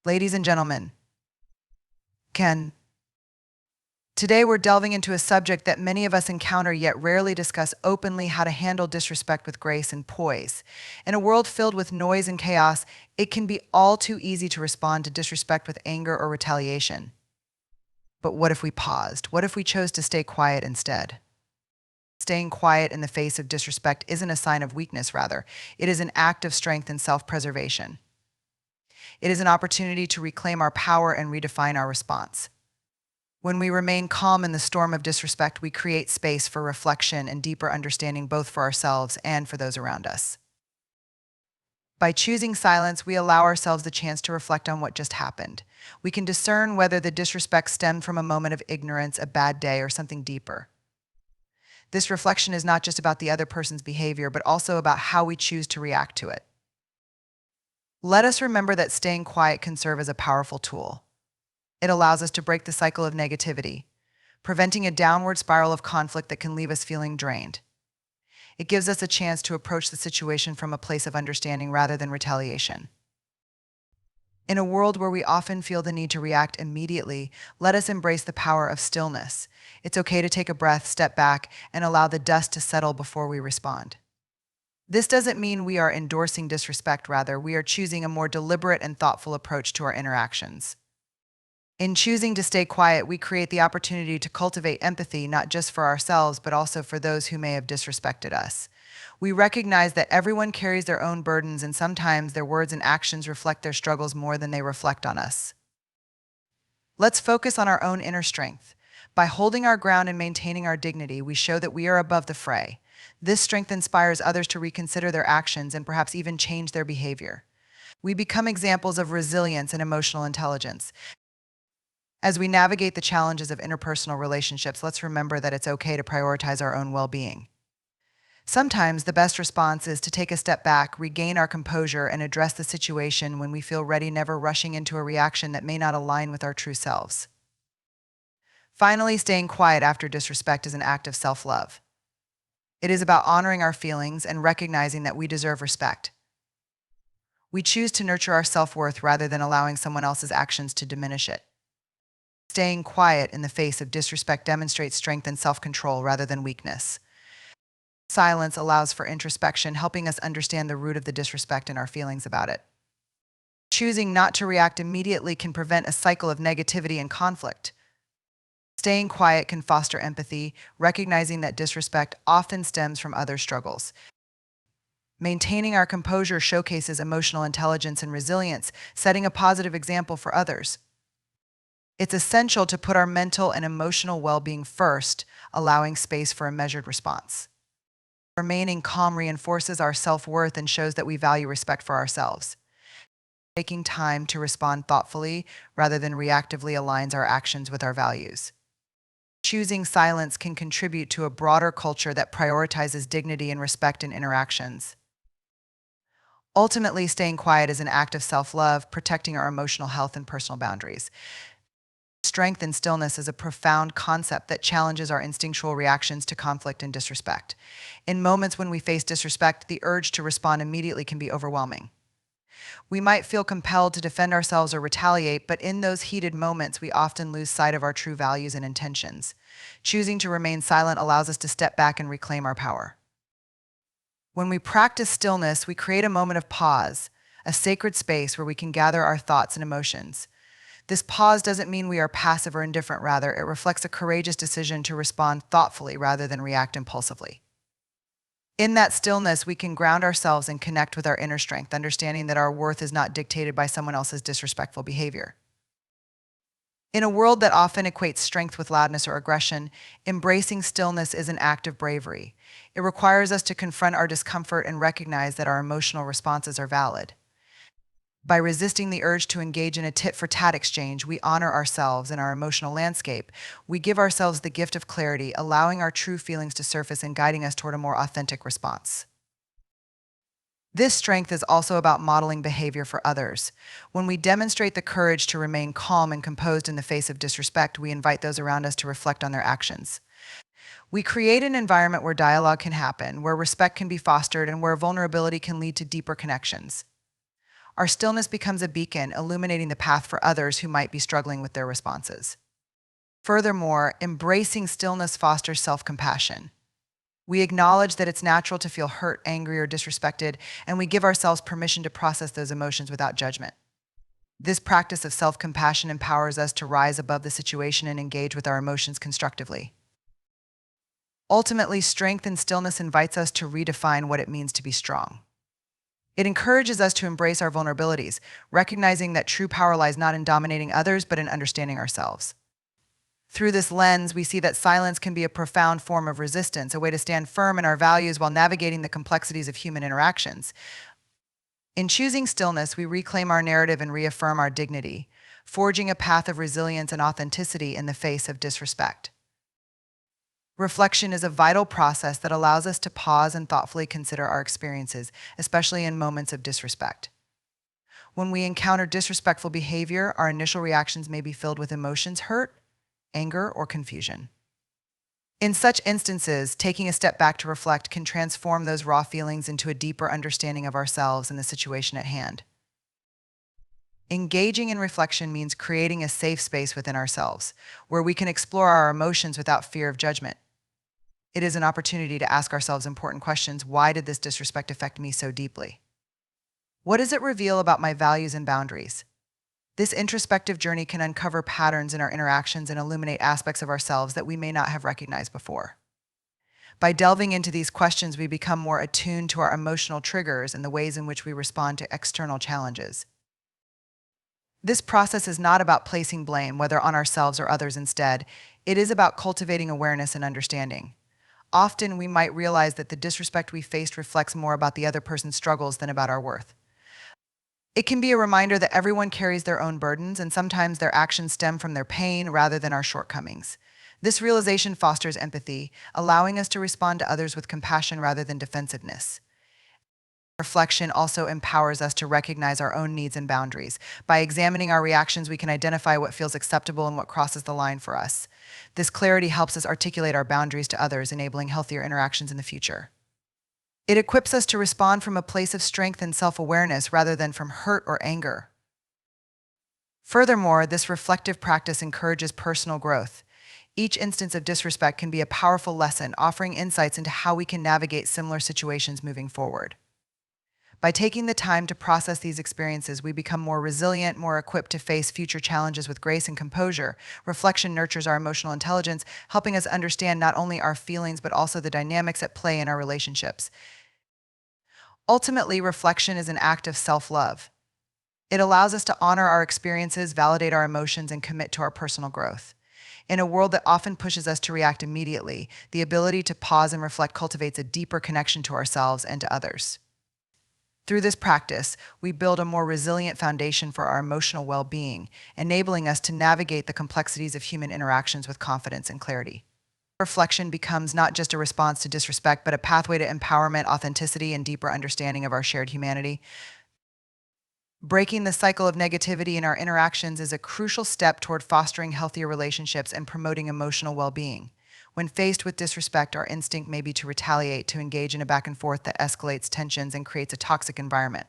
Ladies and gentlemen, Ken, today we're delving into a subject that many of us encounter yet rarely discuss openly: how to handle disrespect with grace and poise. In a world filled with noise and chaos, it can be all too easy to respond to disrespect with anger or retaliation. But what if we paused? What if we chose to stay quiet instead? Staying quiet in the face of disrespect isn't a sign of weakness, rather, it is an act of strength and self preservation. It is an opportunity to reclaim our power and redefine our response. When we remain calm in the storm of disrespect, we create space for reflection and deeper understanding, both for ourselves and for those around us. By choosing silence, we allow ourselves the chance to reflect on what just happened. We can discern whether the disrespect stemmed from a moment of ignorance, a bad day, or something deeper. This reflection is not just about the other person's behavior, but also about how we choose to react to it. Let us remember that staying quiet can serve as a powerful tool. It allows us to break the cycle of negativity, preventing a downward spiral of conflict that can leave us feeling drained. It gives us a chance to approach the situation from a place of understanding rather than retaliation. In a world where we often feel the need to react immediately, let us embrace the power of stillness. It's okay to take a breath, step back, and allow the dust to settle before we respond. This doesn't mean we are endorsing disrespect; rather, we are choosing a more deliberate and thoughtful approach to our interactions. In choosing to stay quiet, we create the opportunity to cultivate empathy, not just for ourselves, but also for those who may have disrespected us. We recognize that everyone carries their own burdens, and sometimes their words and actions reflect their struggles more than they reflect on us. Let's focus on our own inner strength. By holding our ground and maintaining our dignity, we show that we are above the fray. This strength inspires others to reconsider their actions and perhaps even change their behavior. We become examples of resilience and emotional intelligence. As we navigate the challenges of interpersonal relationships, let's remember that it's okay to prioritize our own well-being. Sometimes the best response is to take a step back, regain our composure, and address the situation when we feel ready, never rushing into a reaction that may not align with our true selves. Finally, staying quiet after disrespect is an act of self-love. It is about honoring our feelings and recognizing that we deserve respect. We choose to nurture our self-worth rather than allowing someone else's actions to diminish it. Staying quiet in the face of disrespect demonstrates strength and self-control rather than weakness. Silence allows for introspection, helping us understand the root of the disrespect and our feelings about it. Choosing not to react immediately can prevent a cycle of negativity and conflict. Staying quiet can foster empathy, recognizing that disrespect often stems from other struggles. Maintaining our composure showcases emotional intelligence and resilience, setting a positive example for others. It's essential to put our mental and emotional well-being first, allowing space for a measured response. Remaining calm reinforces our self-worth and shows that we value respect for ourselves. Taking time to respond thoughtfully rather than reactively aligns our actions with our values. Choosing silence can contribute to a broader culture that prioritizes dignity and respect in interactions. Ultimately, staying quiet is an act of self-love, protecting our emotional health and personal boundaries. Strength and stillness is a profound concept that challenges our instinctual reactions to conflict and disrespect. In moments when we face disrespect, the urge to respond immediately can be overwhelming. We might feel compelled to defend ourselves or retaliate, but in those heated moments, we often lose sight of our true values and intentions. Choosing to remain silent allows us to step back and reclaim our power. When we practice stillness, we create a moment of pause, a sacred space where we can gather our thoughts and emotions. This pause doesn't mean we are passive or indifferent; rather, it reflects a courageous decision to respond thoughtfully rather than react impulsively. In that stillness, we can ground ourselves and connect with our inner strength, understanding that our worth is not dictated by someone else's disrespectful behavior. In a world that often equates strength with loudness or aggression, embracing stillness is an act of bravery. It requires us to confront our discomfort and recognize that our emotional responses are valid. By resisting the urge to engage in a tit-for-tat exchange, we honor ourselves and our emotional landscape. We give ourselves the gift of clarity, allowing our true feelings to surface and guiding us toward a more authentic response. This strength is also about modeling behavior for others. When we demonstrate the courage to remain calm and composed in the face of disrespect, we invite those around us to reflect on their actions. We create an environment where dialogue can happen, where respect can be fostered, and where vulnerability can lead to deeper connections. Our stillness becomes a beacon, illuminating the path for others who might be struggling with their responses. Furthermore, embracing stillness fosters self-compassion. We acknowledge that it's natural to feel hurt, angry, or disrespected, and we give ourselves permission to process those emotions without judgment. This practice of self-compassion empowers us to rise above the situation and engage with our emotions constructively. Ultimately, strength and stillness invites us to redefine what it means to be strong. It encourages us to embrace our vulnerabilities, recognizing that true power lies not in dominating others, but in understanding ourselves. Through this lens, we see that silence can be a profound form of resistance, a way to stand firm in our values while navigating the complexities of human interactions. In choosing stillness, we reclaim our narrative and reaffirm our dignity, forging a path of resilience and authenticity in the face of disrespect. Reflection is a vital process that allows us to pause and thoughtfully consider our experiences, especially in moments of disrespect. When we encounter disrespectful behavior, our initial reactions may be filled with emotions, hurt, anger, or confusion. In such instances, taking a step back to reflect can transform those raw feelings into a deeper understanding of ourselves and the situation at hand. Engaging in reflection means creating a safe space within ourselves, where we can explore our emotions without fear of judgment. It is an opportunity to ask ourselves important questions. Why did this disrespect affect me so deeply? What does it reveal about my values and boundaries? This introspective journey can uncover patterns in our interactions and illuminate aspects of ourselves that we may not have recognized before. By delving into these questions, we become more attuned to our emotional triggers and the ways in which we respond to external challenges. This process is not about placing blame, whether on ourselves or others instead. It is about cultivating awareness and understanding. Often we might realize that the disrespect we faced reflects more about the other person's struggles than about our worth. It can be a reminder that everyone carries their own burdens, and sometimes their actions stem from their pain rather than our shortcomings. This realization fosters empathy, allowing us to respond to others with compassion rather than defensiveness. Reflection also empowers us to recognize our own needs and boundaries. By examining our reactions, we can identify what feels acceptable and what crosses the line for us. This clarity helps us articulate our boundaries to others, enabling healthier interactions in the future. It equips us to respond from a place of strength and self-awareness rather than from hurt or anger. Furthermore, this reflective practice encourages personal growth. Each instance of disrespect can be a powerful lesson, offering insights into how we can navigate similar situations moving forward. By taking the time to process these experiences, we become more resilient, more equipped to face future challenges with grace and composure. Reflection nurtures our emotional intelligence, helping us understand not only our feelings but also the dynamics at play in our relationships. Ultimately, reflection is an act of self-love. It allows us to honor our experiences, validate our emotions, and commit to our personal growth. In a world that often pushes us to react immediately, the ability to pause and reflect cultivates a deeper connection to ourselves and to others. Through this practice, we build a more resilient foundation for our emotional well-being, enabling us to navigate the complexities of human interactions with confidence and clarity. Reflection becomes not just a response to disrespect, but a pathway to empowerment, authenticity, and deeper understanding of our shared humanity. Breaking the cycle of negativity in our interactions is a crucial step toward fostering healthier relationships and promoting emotional well-being. When faced with disrespect, our instinct may be to retaliate, to engage in a back and forth that escalates tensions and creates a toxic environment.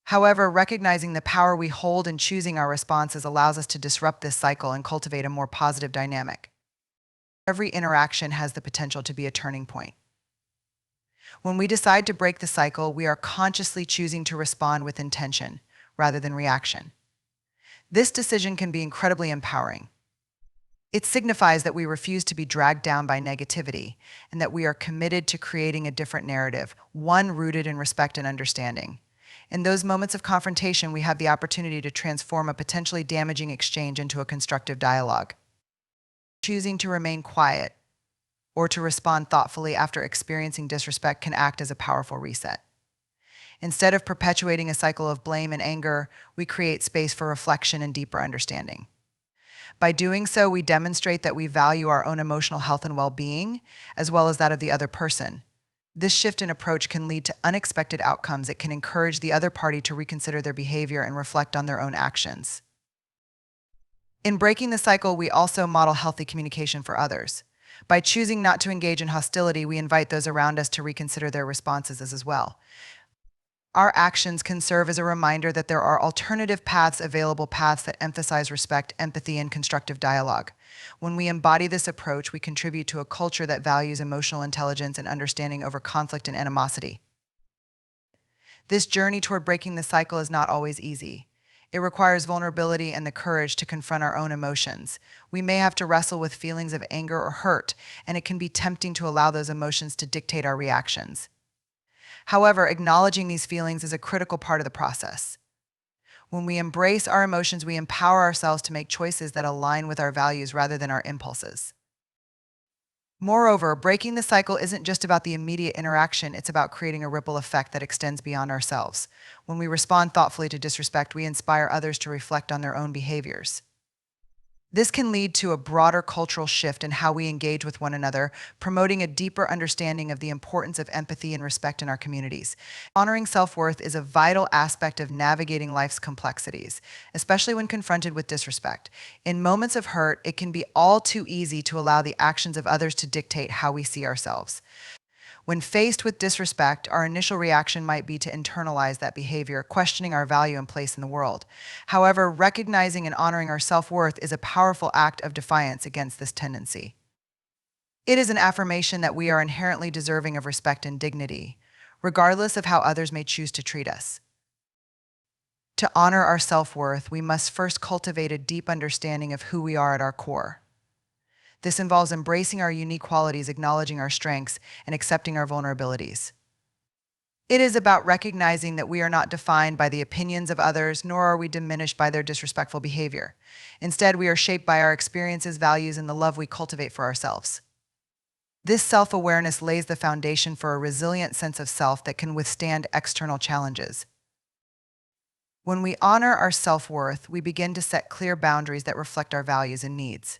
However, recognizing the power we hold in choosing our responses allows us to disrupt this cycle and cultivate a more positive dynamic. Every interaction has the potential to be a turning point. When we decide to break the cycle, we are consciously choosing to respond with intention rather than reaction. This decision can be incredibly empowering. It signifies that we refuse to be dragged down by negativity and that we are committed to creating a different narrative, one rooted in respect and understanding. In those moments of confrontation, we have the opportunity to transform a potentially damaging exchange into a constructive dialogue. Choosing to remain quiet or to respond thoughtfully after experiencing disrespect can act as a powerful reset. Instead of perpetuating a cycle of blame and anger, we create space for reflection and deeper understanding. By doing so, we demonstrate that we value our own emotional health and well-being, as well as that of the other person. This shift in approach can lead to unexpected outcomes. It can encourage the other party to reconsider their behavior and reflect on their own actions. In breaking the cycle, we also model healthy communication for others. By choosing not to engage in hostility, we invite those around us to reconsider their responses as well. Our actions can serve as a reminder that there are alternative paths available, paths that emphasize respect, empathy, and constructive dialogue. When we embody this approach, we contribute to a culture that values emotional intelligence and understanding over conflict and animosity. This journey toward breaking the cycle is not always easy. It requires vulnerability and the courage to confront our own emotions. We may have to wrestle with feelings of anger or hurt, and it can be tempting to allow those emotions to dictate our reactions. However, acknowledging these feelings is a critical part of the process. When we embrace our emotions, we empower ourselves to make choices that align with our values rather than our impulses. Moreover, breaking the cycle isn't just about the immediate interaction, it's about creating a ripple effect that extends beyond ourselves. When we respond thoughtfully to disrespect, we inspire others to reflect on their own behaviors. This can lead to a broader cultural shift in how we engage with one another, promoting a deeper understanding of the importance of empathy and respect in our communities. Honoring self-worth is a vital aspect of navigating life's complexities, especially when confronted with disrespect. In moments of hurt, it can be all too easy to allow the actions of others to dictate how we see ourselves. When faced with disrespect, our initial reaction might be to internalize that behavior, questioning our value and place in the world. However, recognizing and honoring our self-worth is a powerful act of defiance against this tendency. It is an affirmation that we are inherently deserving of respect and dignity, regardless of how others may choose to treat us. To honor our self-worth, we must first cultivate a deep understanding of who we are at our core. This involves embracing our unique qualities, acknowledging our strengths, and accepting our vulnerabilities. It is about recognizing that we are not defined by the opinions of others, nor are we diminished by their disrespectful behavior. Instead, we are shaped by our experiences, values, and the love we cultivate for ourselves. This self-awareness lays the foundation for a resilient sense of self that can withstand external challenges. When we honor our self-worth, we begin to set clear boundaries that reflect our values and needs.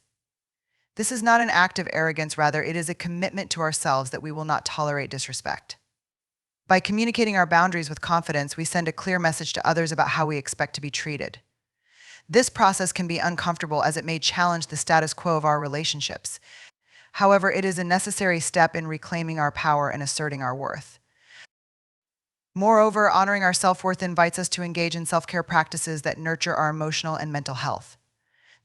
This is not an act of arrogance, rather, it is a commitment to ourselves that we will not tolerate disrespect. By communicating our boundaries with confidence, we send a clear message to others about how we expect to be treated. This process can be uncomfortable as it may challenge the status quo of our relationships. However, it is a necessary step in reclaiming our power and asserting our worth. Moreover, honoring our self-worth invites us to engage in self-care practices that nurture our emotional and mental health.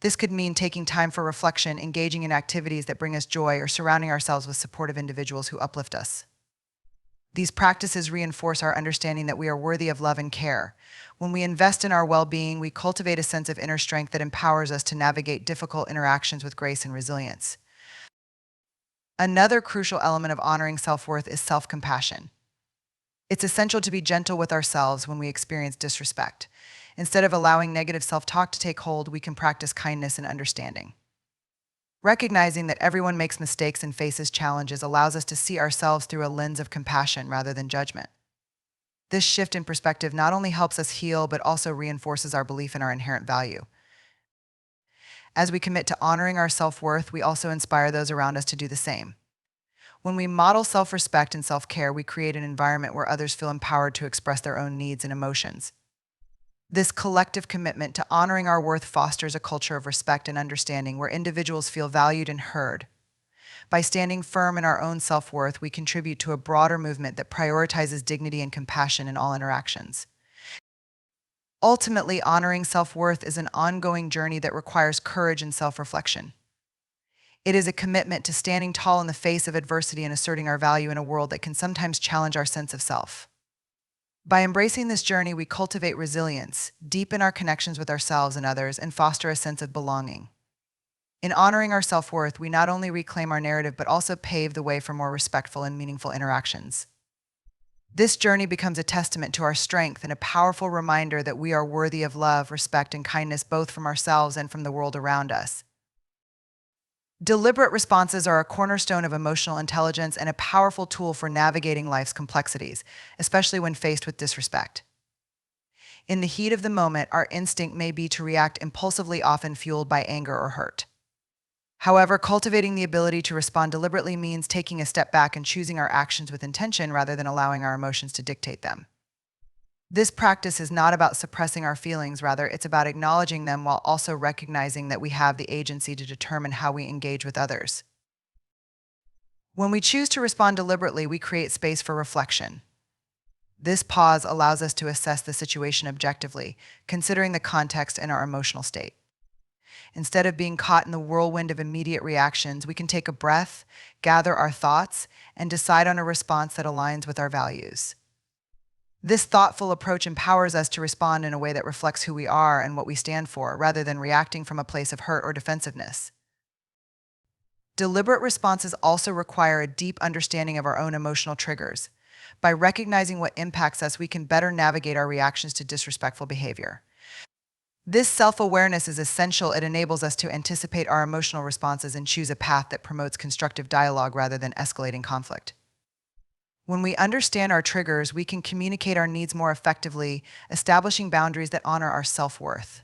This could mean taking time for reflection, engaging in activities that bring us joy, or surrounding ourselves with supportive individuals who uplift us. These practices reinforce our understanding that we are worthy of love and care. When we invest in our well-being, we cultivate a sense of inner strength that empowers us to navigate difficult interactions with grace and resilience. Another crucial element of honoring self-worth is self-compassion. It's essential to be gentle with ourselves when we experience disrespect. Instead of allowing negative self-talk to take hold, we can practice kindness and understanding. Recognizing that everyone makes mistakes and faces challenges allows us to see ourselves through a lens of compassion rather than judgment. This shift in perspective not only helps us heal, but also reinforces our belief in our inherent value. As we commit to honoring our self-worth, we also inspire those around us to do the same. When we model self-respect and self-care, we create an environment where others feel empowered to express their own needs and emotions. This collective commitment to honoring our worth fosters a culture of respect and understanding where individuals feel valued and heard. By standing firm in our own self-worth, we contribute to a broader movement that prioritizes dignity and compassion in all interactions. Ultimately, honoring self-worth is an ongoing journey that requires courage and self-reflection. It is a commitment to standing tall in the face of adversity and asserting our value in a world that can sometimes challenge our sense of self. By embracing this journey, we cultivate resilience, deepen our connections with ourselves and others, and foster a sense of belonging. In honoring our self-worth, we not only reclaim our narrative, but also pave the way for more respectful and meaningful interactions. This journey becomes a testament to our strength and a powerful reminder that we are worthy of love, respect, and kindness both from ourselves and from the world around us. Deliberate responses are a cornerstone of emotional intelligence and a powerful tool for navigating life's complexities, especially when faced with disrespect. In the heat of the moment, our instinct may be to react impulsively, often fueled by anger or hurt. However, cultivating the ability to respond deliberately means taking a step back and choosing our actions with intention rather than allowing our emotions to dictate them. This practice is not about suppressing our feelings, rather, it's about acknowledging them while also recognizing that we have the agency to determine how we engage with others. When we choose to respond deliberately, we create space for reflection. This pause allows us to assess the situation objectively, considering the context and our emotional state. Instead of being caught in the whirlwind of immediate reactions, we can take a breath, gather our thoughts, and decide on a response that aligns with our values. This thoughtful approach empowers us to respond in a way that reflects who we are and what we stand for, rather than reacting from a place of hurt or defensiveness. Deliberate responses also require a deep understanding of our own emotional triggers. By recognizing what impacts us, we can better navigate our reactions to disrespectful behavior. This self-awareness is essential. It enables us to anticipate our emotional responses and choose a path that promotes constructive dialogue rather than escalating conflict. When we understand our triggers, we can communicate our needs more effectively, establishing boundaries that honor our self-worth.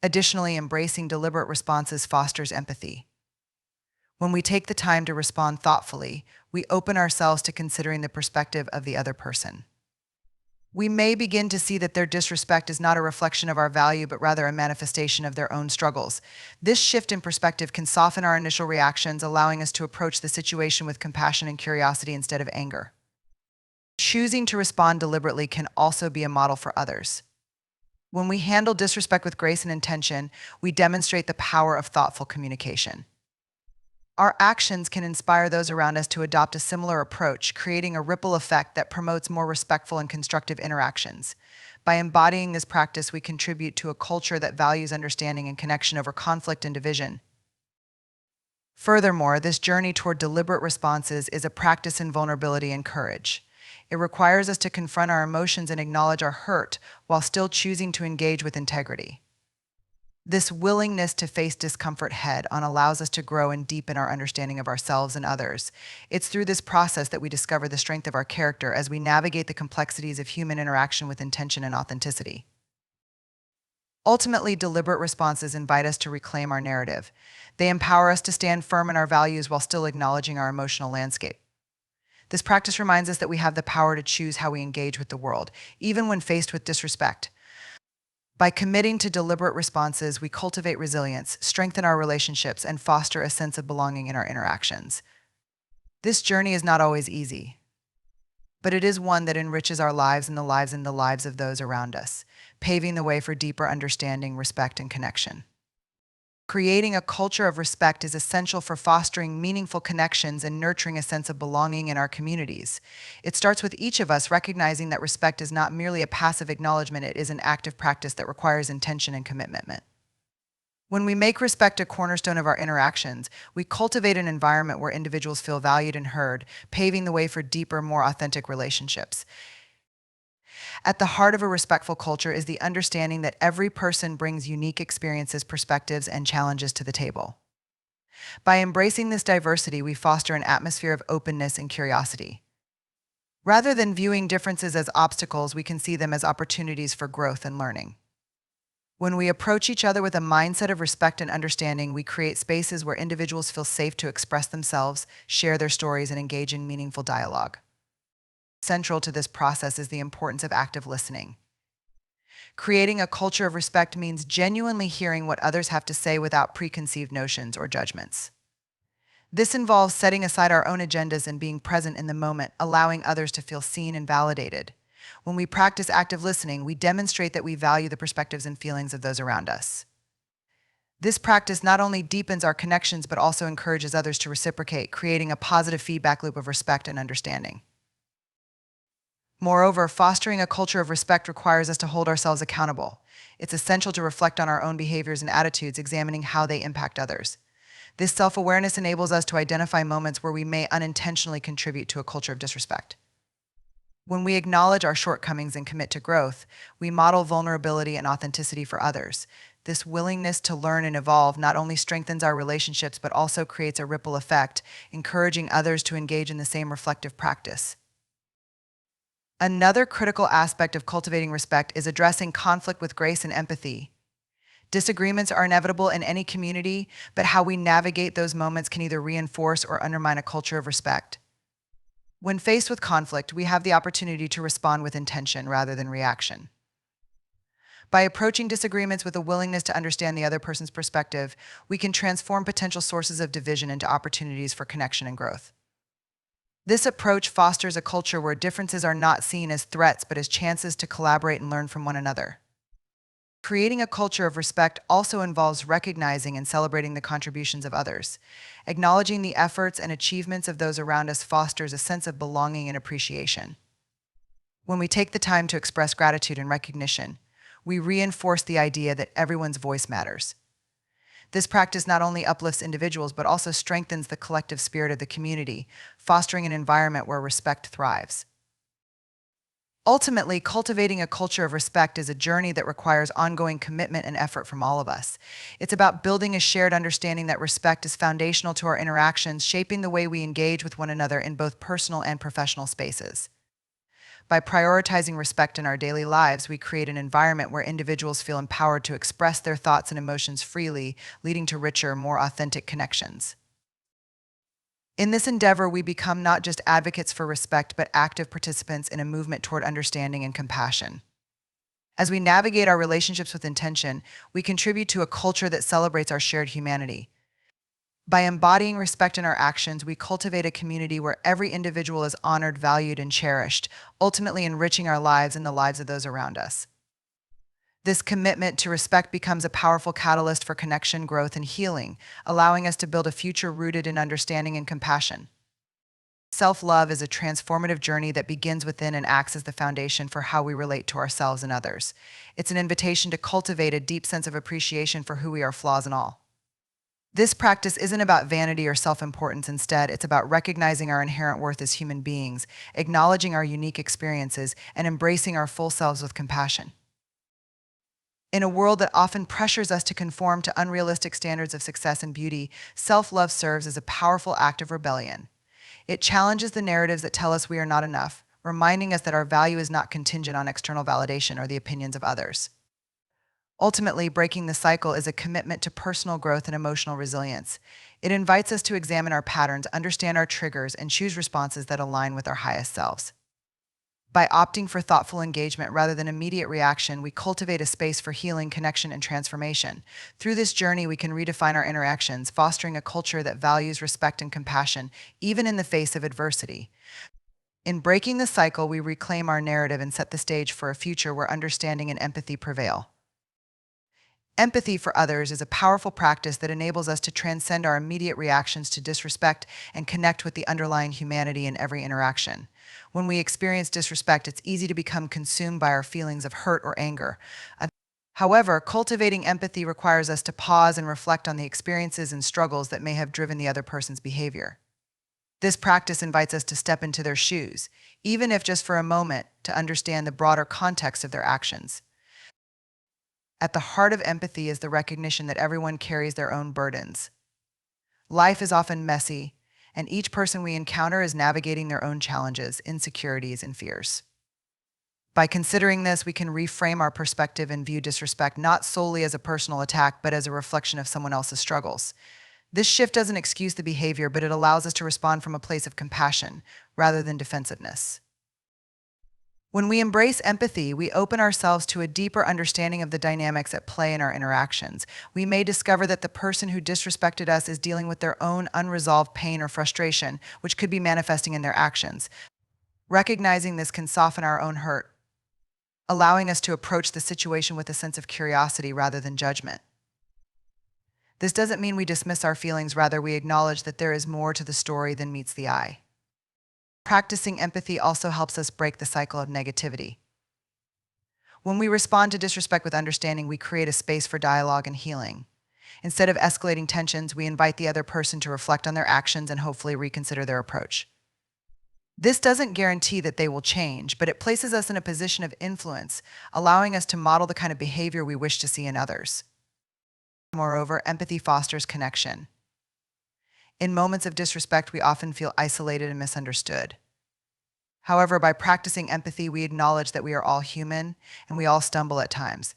Additionally, embracing deliberate responses fosters empathy. When we take the time to respond thoughtfully, we open ourselves to considering the perspective of the other person. We may begin to see that their disrespect is not a reflection of our value, but rather a manifestation of their own struggles. This shift in perspective can soften our initial reactions, allowing us to approach the situation with compassion and curiosity instead of anger. Choosing to respond deliberately can also be a model for others. When we handle disrespect with grace and intention, we demonstrate the power of thoughtful communication. Our actions can inspire those around us to adopt a similar approach, creating a ripple effect that promotes more respectful and constructive interactions. By embodying this practice, we contribute to a culture that values understanding and connection over conflict and division. Furthermore, this journey toward deliberate responses is a practice in vulnerability and courage. It requires us to confront our emotions and acknowledge our hurt while still choosing to engage with integrity. This willingness to face discomfort head-on allows us to grow and deepen our understanding of ourselves and others. It's through this process that we discover the strength of our character as we navigate the complexities of human interaction with intention and authenticity. Ultimately, deliberate responses invite us to reclaim our narrative. They empower us to stand firm in our values while still acknowledging our emotional landscape. This practice reminds us that we have the power to choose how we engage with the world, even when faced with disrespect. By committing to deliberate responses, we cultivate resilience, strengthen our relationships, and foster a sense of belonging in our interactions. This journey is not always easy, but it is one that enriches our lives and the lives of those around us, paving the way for deeper understanding, respect, and connection. Creating a culture of respect is essential for fostering meaningful connections and nurturing a sense of belonging in our communities. It starts with each of us recognizing that respect is not merely a passive acknowledgement, it is an active practice that requires intention and commitment. When we make respect a cornerstone of our interactions, we cultivate an environment where individuals feel valued and heard, paving the way for deeper, more authentic relationships. At the heart of a respectful culture is the understanding that every person brings unique experiences, perspectives, and challenges to the table. By embracing this diversity, we foster an atmosphere of openness and curiosity. Rather than viewing differences as obstacles, we can see them as opportunities for growth and learning. When we approach each other with a mindset of respect and understanding, we create spaces where individuals feel safe to express themselves, share their stories, and engage in meaningful dialogue. Central to this process is the importance of active listening. Creating a culture of respect means genuinely hearing what others have to say without preconceived notions or judgments. This involves setting aside our own agendas and being present in the moment, allowing others to feel seen and validated. When we practice active listening, we demonstrate that we value the perspectives and feelings of those around us. This practice not only deepens our connections, but also encourages others to reciprocate, creating a positive feedback loop of respect and understanding. Moreover, fostering a culture of respect requires us to hold ourselves accountable. It's essential to reflect on our own behaviors and attitudes, examining how they impact others. This self-awareness enables us to identify moments where we may unintentionally contribute to a culture of disrespect. When we acknowledge our shortcomings and commit to growth, we model vulnerability and authenticity for others. This willingness to learn and evolve not only strengthens our relationships, but also creates a ripple effect, encouraging others to engage in the same reflective practice. Another critical aspect of cultivating respect is addressing conflict with grace and empathy. Disagreements are inevitable in any community, but how we navigate those moments can either reinforce or undermine a culture of respect. When faced with conflict, we have the opportunity to respond with intention rather than reaction. By approaching disagreements with a willingness to understand the other person's perspective, we can transform potential sources of division into opportunities for connection and growth. This approach fosters a culture where differences are not seen as threats but as chances to collaborate and learn from one another. Creating a culture of respect also involves recognizing and celebrating the contributions of others. Acknowledging the efforts and achievements of those around us fosters a sense of belonging and appreciation. When we take the time to express gratitude and recognition, we reinforce the idea that everyone's voice matters. This practice not only uplifts individuals but also strengthens the collective spirit of the community, fostering an environment where respect thrives. Ultimately, cultivating a culture of respect is a journey that requires ongoing commitment and effort from all of us. It's about building a shared understanding that respect is foundational to our interactions, shaping the way we engage with one another in both personal and professional spaces. By prioritizing respect in our daily lives, we create an environment where individuals feel empowered to express their thoughts and emotions freely, leading to richer, more authentic connections. In this endeavor, we become not just advocates for respect, but active participants in a movement toward understanding and compassion. As we navigate our relationships with intention, we contribute to a culture that celebrates our shared humanity. By embodying respect in our actions, we cultivate a community where every individual is honored, valued, and cherished, ultimately enriching our lives and the lives of those around us. This commitment to respect becomes a powerful catalyst for connection, growth, and healing, allowing us to build a future rooted in understanding and compassion. Self-love is a transformative journey that begins within and acts as the foundation for how we relate to ourselves and others. It's an invitation to cultivate a deep sense of appreciation for who we are, flaws and all. This practice isn't about vanity or self-importance. Instead, it's about recognizing our inherent worth as human beings, acknowledging our unique experiences, and embracing our full selves with compassion. In a world that often pressures us to conform to unrealistic standards of success and beauty, self-love serves as a powerful act of rebellion. It challenges the narratives that tell us we are not enough, reminding us that our value is not contingent on external validation or the opinions of others. Ultimately, breaking the cycle is a commitment to personal growth and emotional resilience. It invites us to examine our patterns, understand our triggers, and choose responses that align with our highest selves. By opting for thoughtful engagement rather than immediate reaction, we cultivate a space for healing, connection, and transformation. Through this journey, we can redefine our interactions, fostering a culture that values respect and compassion, even in the face of adversity. In breaking the cycle, we reclaim our narrative and set the stage for a future where understanding and empathy prevail. Empathy for others is a powerful practice that enables us to transcend our immediate reactions to disrespect and connect with the underlying humanity in every interaction. When we experience disrespect, it's easy to become consumed by our feelings of hurt or anger. However, cultivating empathy requires us to pause and reflect on the experiences and struggles that may have driven the other person's behavior. This practice invites us to step into their shoes, even if just for a moment, to understand the broader context of their actions. At the heart of empathy is the recognition that everyone carries their own burdens. Life is often messy, and each person we encounter is navigating their own challenges, insecurities, and fears. By considering this, we can reframe our perspective and view disrespect not solely as a personal attack, but as a reflection of someone else's struggles. This shift doesn't excuse the behavior, but it allows us to respond from a place of compassion rather than defensiveness. When we embrace empathy, we open ourselves to a deeper understanding of the dynamics at play in our interactions. We may discover that the person who disrespected us is dealing with their own unresolved pain or frustration, which could be manifesting in their actions. Recognizing this can soften our own hurt, allowing us to approach the situation with a sense of curiosity rather than judgment. This doesn't mean we dismiss our feelings, rather we acknowledge that there is more to the story than meets the eye. Practicing empathy also helps us break the cycle of negativity. When we respond to disrespect with understanding, we create a space for dialogue and healing. Instead of escalating tensions, we invite the other person to reflect on their actions and hopefully reconsider their approach. This doesn't guarantee that they will change, but it places us in a position of influence, allowing us to model the kind of behavior we wish to see in others. Moreover, empathy fosters connection. In moments of disrespect, we often feel isolated and misunderstood. However, by practicing empathy, we acknowledge that we are all human and we all stumble at times.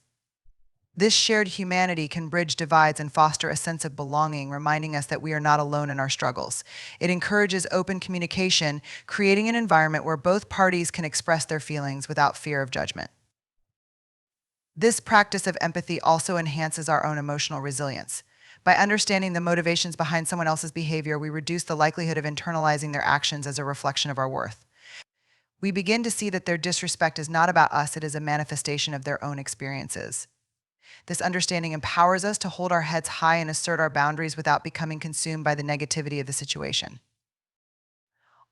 This shared humanity can bridge divides and foster a sense of belonging, reminding us that we are not alone in our struggles. It encourages open communication, creating an environment where both parties can express their feelings without fear of judgment. This practice of empathy also enhances our own emotional resilience. By understanding the motivations behind someone else's behavior, we reduce the likelihood of internalizing their actions as a reflection of our worth. We begin to see that their disrespect is not about us, it is a manifestation of their own experiences. This understanding empowers us to hold our heads high and assert our boundaries without becoming consumed by the negativity of the situation.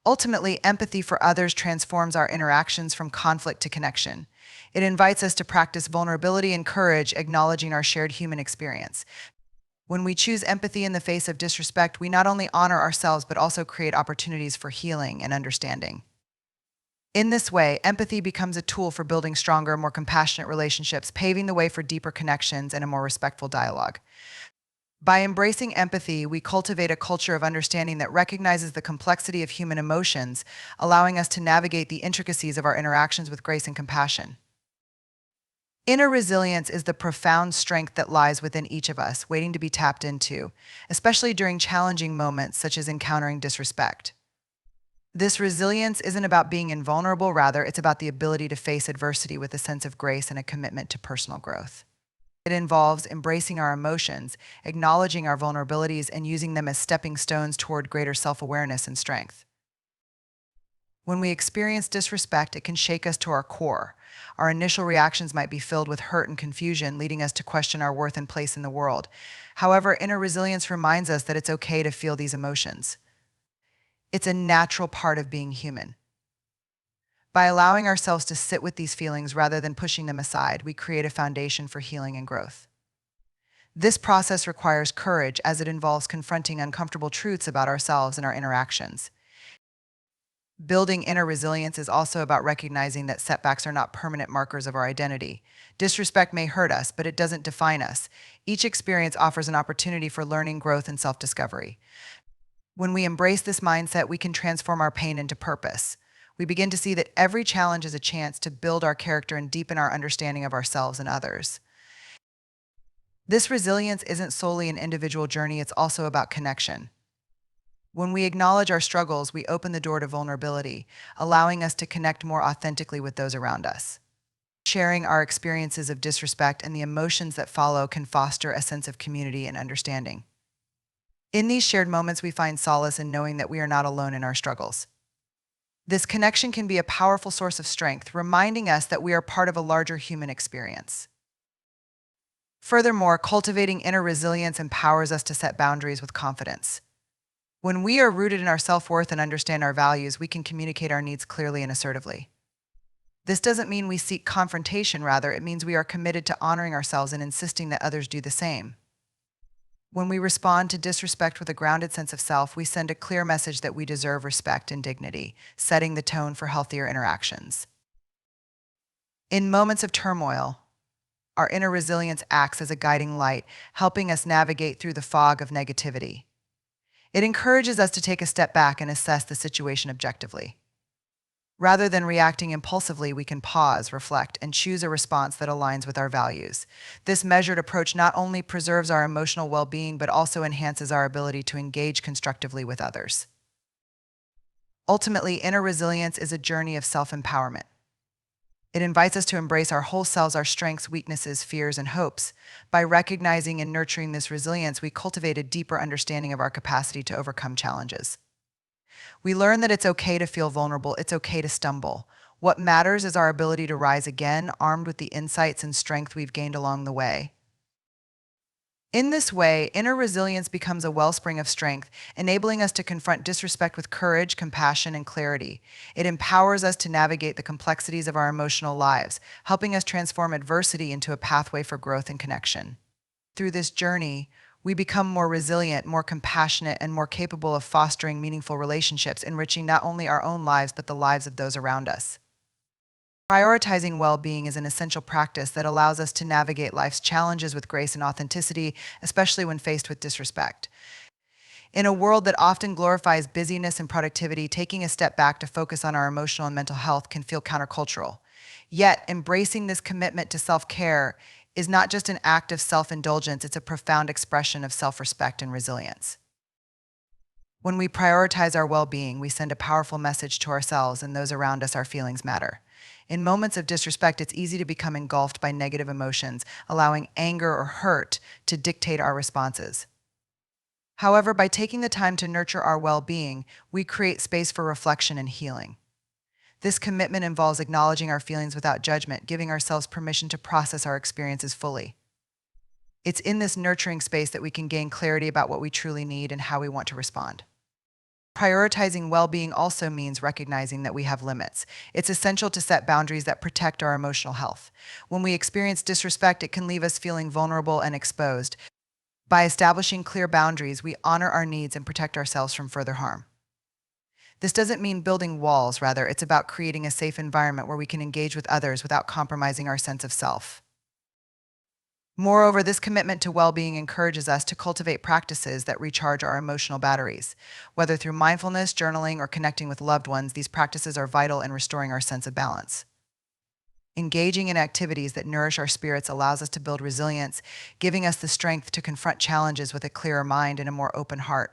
Ultimately, empathy for others transforms our interactions from conflict to connection. It invites us to practice vulnerability and courage, acknowledging our shared human experience. When we choose empathy in the face of disrespect, we not only honor ourselves but also create opportunities for healing and understanding. In this way, empathy becomes a tool for building stronger, more compassionate relationships, paving the way for deeper connections and a more respectful dialogue. By embracing empathy, we cultivate a culture of understanding that recognizes the complexity of human emotions, allowing us to navigate the intricacies of our interactions with grace and compassion. Inner resilience is the profound strength that lies within each of us, waiting to be tapped into, especially during challenging moments such as encountering disrespect. This resilience isn't about being invulnerable, rather, it's about the ability to face adversity with a sense of grace and a commitment to personal growth. It involves embracing our emotions, acknowledging our vulnerabilities, and using them as stepping stones toward greater self-awareness and strength. When we experience disrespect, it can shake us to our core. Our initial reactions might be filled with hurt and confusion, leading us to question our worth and place in the world. However, inner resilience reminds us that it's okay to feel these emotions. It's a natural part of being human. By allowing ourselves to sit with these feelings rather than pushing them aside, we create a foundation for healing and growth. This process requires courage as it involves confronting uncomfortable truths about ourselves and our interactions. Building inner resilience is also about recognizing that setbacks are not permanent markers of our identity. Disrespect may hurt us, but it doesn't define us. Each experience offers an opportunity for learning, growth, and self-discovery. When we embrace this mindset, we can transform our pain into purpose. We begin to see that every challenge is a chance to build our character and deepen our understanding of ourselves and others. This resilience isn't solely an individual journey, it's also about connection. When we acknowledge our struggles, we open the door to vulnerability, allowing us to connect more authentically with those around us. Sharing our experiences of disrespect and the emotions that follow can foster a sense of community and understanding. In these shared moments, we find solace in knowing that we are not alone in our struggles. This connection can be a powerful source of strength, reminding us that we are part of a larger human experience. Furthermore, cultivating inner resilience empowers us to set boundaries with confidence. When we are rooted in our self-worth and understand our values, we can communicate our needs clearly and assertively. This doesn't mean we seek confrontation, rather, it means we are committed to honoring ourselves and insisting that others do the same. When we respond to disrespect with a grounded sense of self, we send a clear message that we deserve respect and dignity, setting the tone for healthier interactions. In moments of turmoil, our inner resilience acts as a guiding light, helping us navigate through the fog of negativity. It encourages us to take a step back and assess the situation objectively. Rather than reacting impulsively, we can pause, reflect, and choose a response that aligns with our values. This measured approach not only preserves our emotional well-being, but also enhances our ability to engage constructively with others. Ultimately, inner resilience is a journey of self-empowerment. It invites us to embrace our whole selves, our strengths, weaknesses, fears, and hopes. By recognizing and nurturing this resilience, we cultivate a deeper understanding of our capacity to overcome challenges. We learn that it's okay to feel vulnerable, it's okay to stumble. What matters is our ability to rise again, armed with the insights and strength we've gained along the way. In this way, inner resilience becomes a wellspring of strength, enabling us to confront disrespect with courage, compassion, and clarity. It empowers us to navigate the complexities of our emotional lives, helping us transform adversity into a pathway for growth and connection. Through this journey, we become more resilient, more compassionate, and more capable of fostering meaningful relationships, enriching not only our own lives but the lives of those around us. Prioritizing well-being is an essential practice that allows us to navigate life's challenges with grace and authenticity, especially when faced with disrespect. In a world that often glorifies busyness and productivity, taking a step back to focus on our emotional and mental health can feel countercultural. Yet, embracing this commitment to self-care is not just an act of self-indulgence, it's a profound expression of self-respect and resilience. When we prioritize our well-being, we send a powerful message to ourselves and those around us our feelings matter. In moments of disrespect, it's easy to become engulfed by negative emotions, allowing anger or hurt to dictate our responses. However, by taking the time to nurture our well-being, we create space for reflection and healing. This commitment involves acknowledging our feelings without judgment, giving ourselves permission to process our experiences fully. It's in this nurturing space that we can gain clarity about what we truly need and how we want to respond. Prioritizing well-being also means recognizing that we have limits. It's essential to set boundaries that protect our emotional health. When we experience disrespect, it can leave us feeling vulnerable and exposed. By establishing clear boundaries, we honor our needs and protect ourselves from further harm. This doesn't mean building walls, rather, it's about creating a safe environment where we can engage with others without compromising our sense of self. Moreover, this commitment to well-being encourages us to cultivate practices that recharge our emotional batteries. Whether through mindfulness, journaling, or connecting with loved ones, these practices are vital in restoring our sense of balance. Engaging in activities that nourish our spirits allows us to build resilience, giving us the strength to confront challenges with a clearer mind and a more open heart.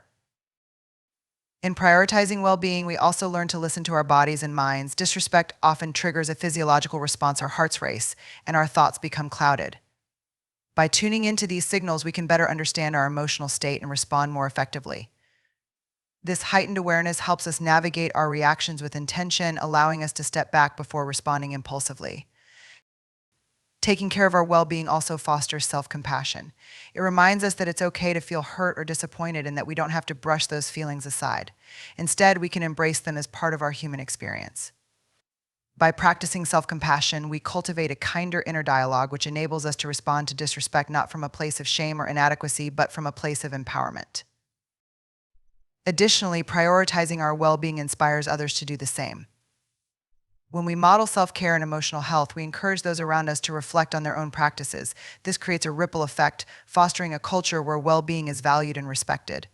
In prioritizing well-being, we also learn to listen to our bodies and minds. Disrespect often triggers a physiological response. Our hearts race, and our thoughts become clouded. By tuning into these signals, we can better understand our emotional state and respond more effectively. This heightened awareness helps us navigate our reactions with intention, allowing us to step back before responding impulsively. Taking care of our well-being also fosters self-compassion. It reminds us that it's okay to feel hurt or disappointed and that we don't have to brush those feelings aside. Instead, we can embrace them as part of our human experience. By practicing self-compassion, we cultivate a kinder inner dialogue, which enables us to respond to disrespect not from a place of shame or inadequacy, but from a place of empowerment. Additionally, prioritizing our well-being inspires others to do the same. When we model self-care and emotional health, we encourage those around us to reflect on their own practices. This creates a ripple effect, fostering a culture where well-being is valued and respected.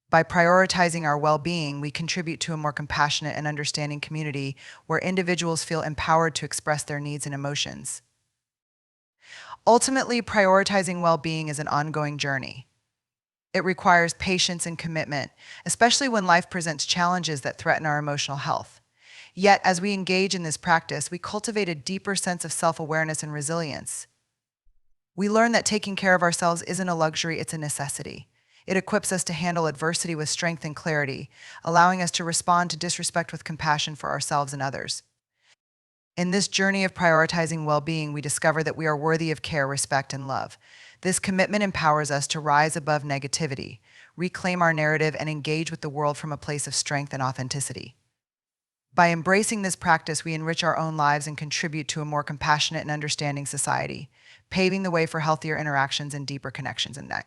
By prioritizing our well-being, we contribute to a more compassionate and understanding community where individuals feel empowered to express their needs and emotions. Ultimately, prioritizing well-being is an ongoing journey. It requires patience and commitment, especially when life presents challenges that threaten our emotional health. Yet, as we engage in this practice, we cultivate a deeper sense of self-awareness and resilience. We learn that taking care of ourselves isn't a luxury, it's a necessity. It equips us to handle adversity with strength and clarity, allowing us to respond to disrespect with compassion for ourselves and others. In this journey of prioritizing well-being, we discover that we are worthy of care, respect, and love. This commitment empowers us to rise above negativity, reclaim our narrative, and engage with the world from a place of strength and authenticity. By embracing this practice, we enrich our own lives and contribute to a more compassionate and understanding society, paving the way for healthier interactions and deeper connections in that.